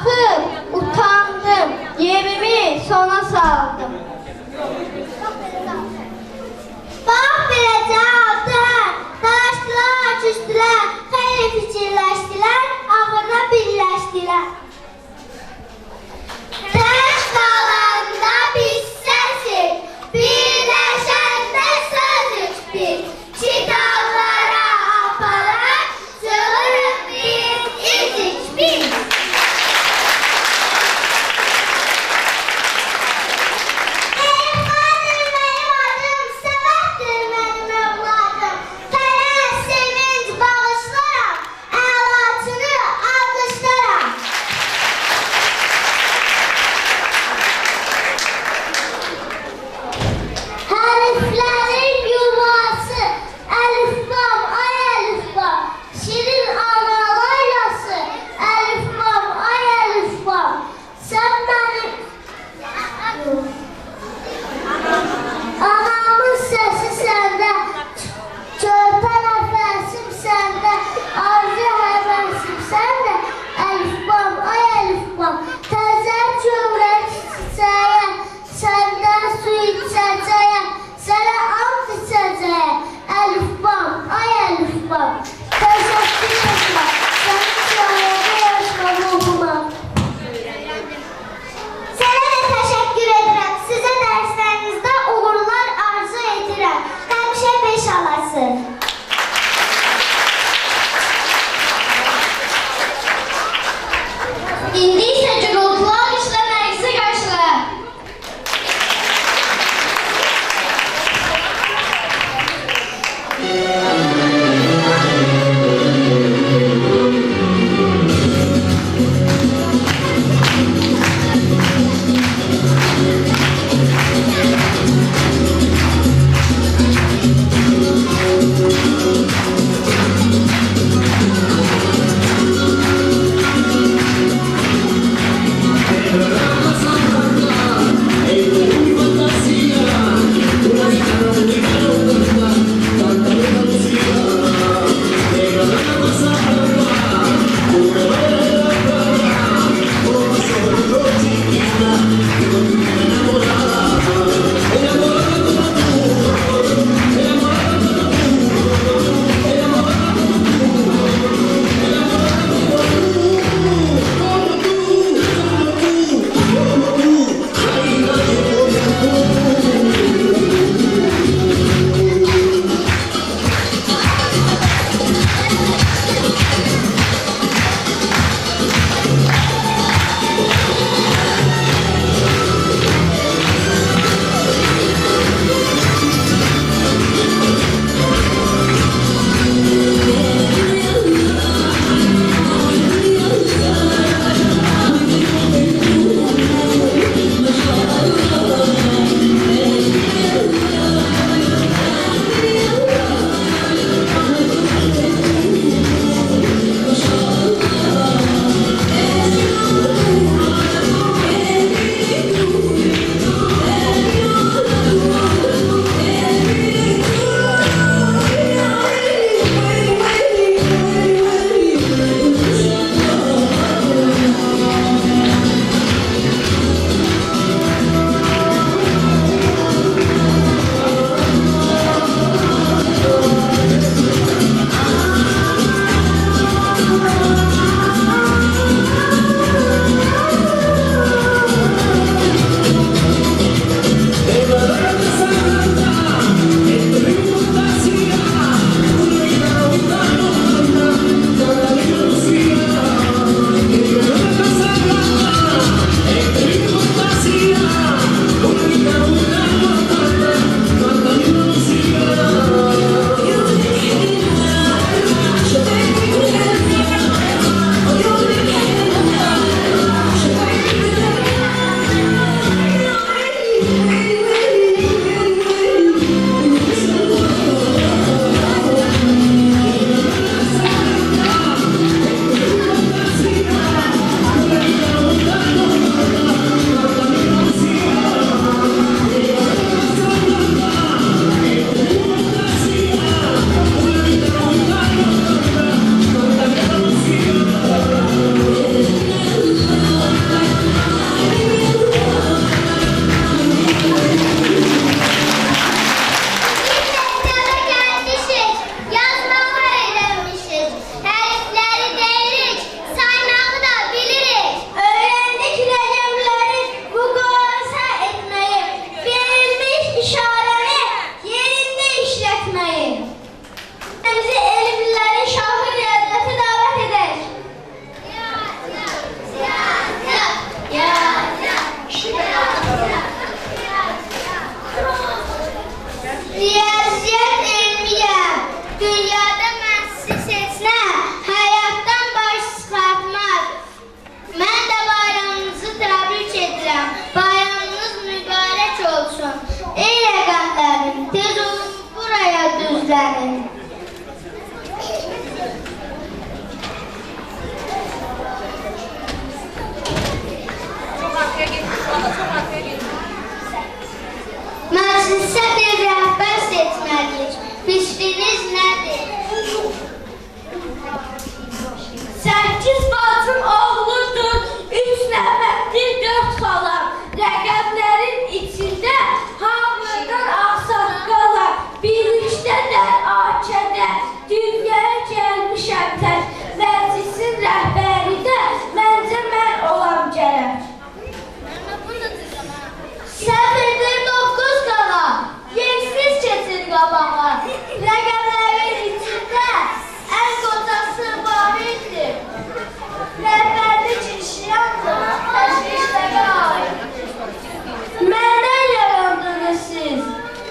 Qalxıb, utandım, yerimi sona saldım. Bax beləcə aldılar, dalaşdılar, küstülər, xeyli fikirləşdilər, ağırda birləşdilər. Təş dağlarında biz səsik, birləşəndə sözük biz, çitallara aparaq, sığırıq biz, izik biz. güvənin. Məclisə bir rəhbər seçməliyik. Fikriniz nədir? 8 bacım oğludur, 3 nəvətdir, 4 xalam. Rəqəmlərin içində hamıdan ağsaqqalar. Birlikdələr AKD, dünyaya gəlmişəm tək. Məclisin rəhbəri də məncə mən olam gərək. Səhv edir 9 qala. Yeksiz keçir qabağa. Rəqəmlərin içində ən qocası Vahiddir. Rəhbərlik işiyandır, təşvişlərə aid. Məndən yarandınız siz,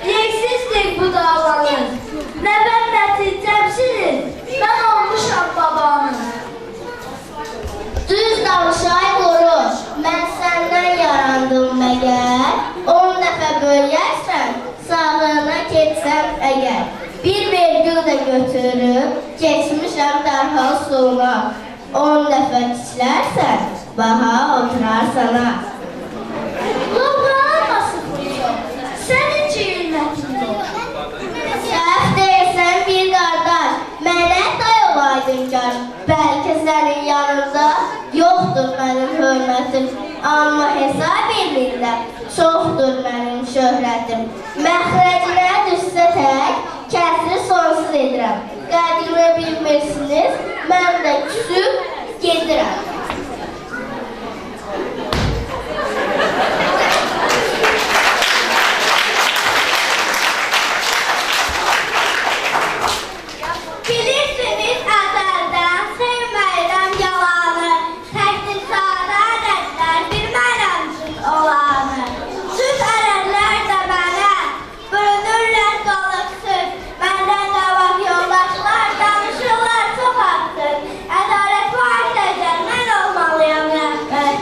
yeksizdir bu davanız. Nə mən nəticəmsiniz, mən olmuşam babanız. Düz danışay qoruş. Mən səndən yarandım məgər. 10 dəfə bölgərsən, sağlığına keçsəm əgər. Bir vergül də götürüb, keçmişəm dərhal soluna. 10 dəfə çiçlərsən, baha oturar sana. Loğlanmasın bu çox, sənin cihilmətindir. Səhv deyirsən bir qardaş, mənə day olaydın gör. Bəlkə sənin yanında yoxdur mənim hörmətim. Amma hesab elində çoxdur mənim şöhrətim. Məxrəcinə düşsə tək, kəsri sonsuz edirəm. Qədrimi bilmirsiniz, mən də küsüb gedirəm. Bilirsiniz əzəldən sevməyirəm yalanı. Təkdir sadə ədədlər bilmərəm cüz olanı. Cüz ədədlər də mənə bölünürlər qalıq söz. Məndən qabaq yoldaşlar danışırlar çox artıq. Ədalət var dəcəl, mən olmalıyam rəhbər.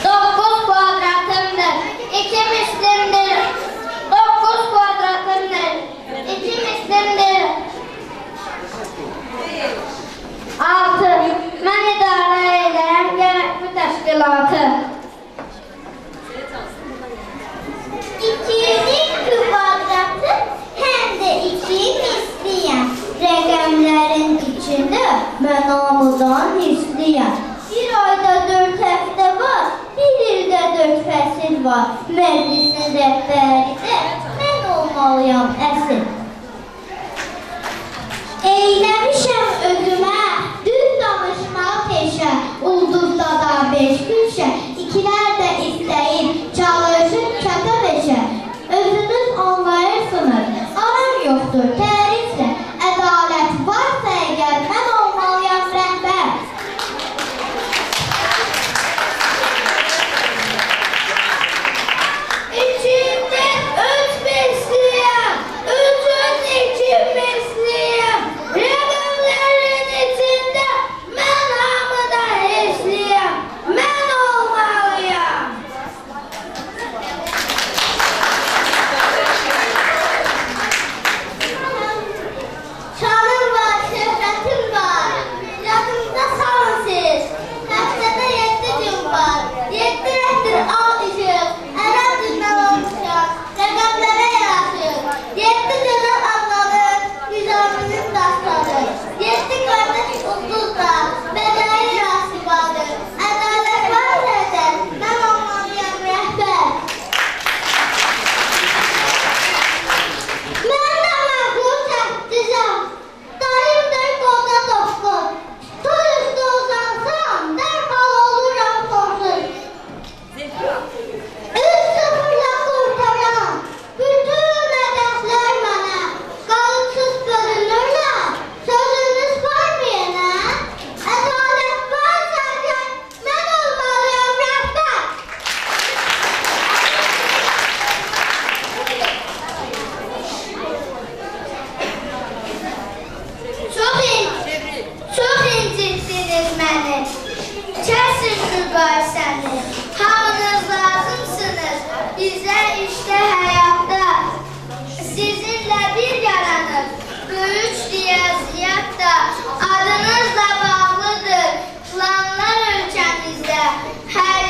9 kvadratımdır, 2 mislimdir. 9 kvadratımdır, 2 mislimdir. 6. Mən idarə edərəm gərəkli təşkilatı. 2 kvadratı həm də 2 misliyəm. Rəqəmlərin içində mən hamıdan hisliyəm. Bir ayda 4 həftə var, bir ildə 4 fəsil var. Məclisin rəhbəri də mən olmalıyam əsl. Eyləmişəm özümə, düz danışmaq peşə, ulduzda da 5 gülşə, ikilər də istəyib, çalışıb kəsə beşə. Özünüz anlayırsınız, aram yoxdur təriflə, ədalət varsa əgər mən olmalıyam rəhbər. İçində 3 misliyəm, 3'ün 2 misliyəm. Rəqəmlərin Böyük riyaziyyat da adınızla bağlıdır. Planlar ölkəmizdə hər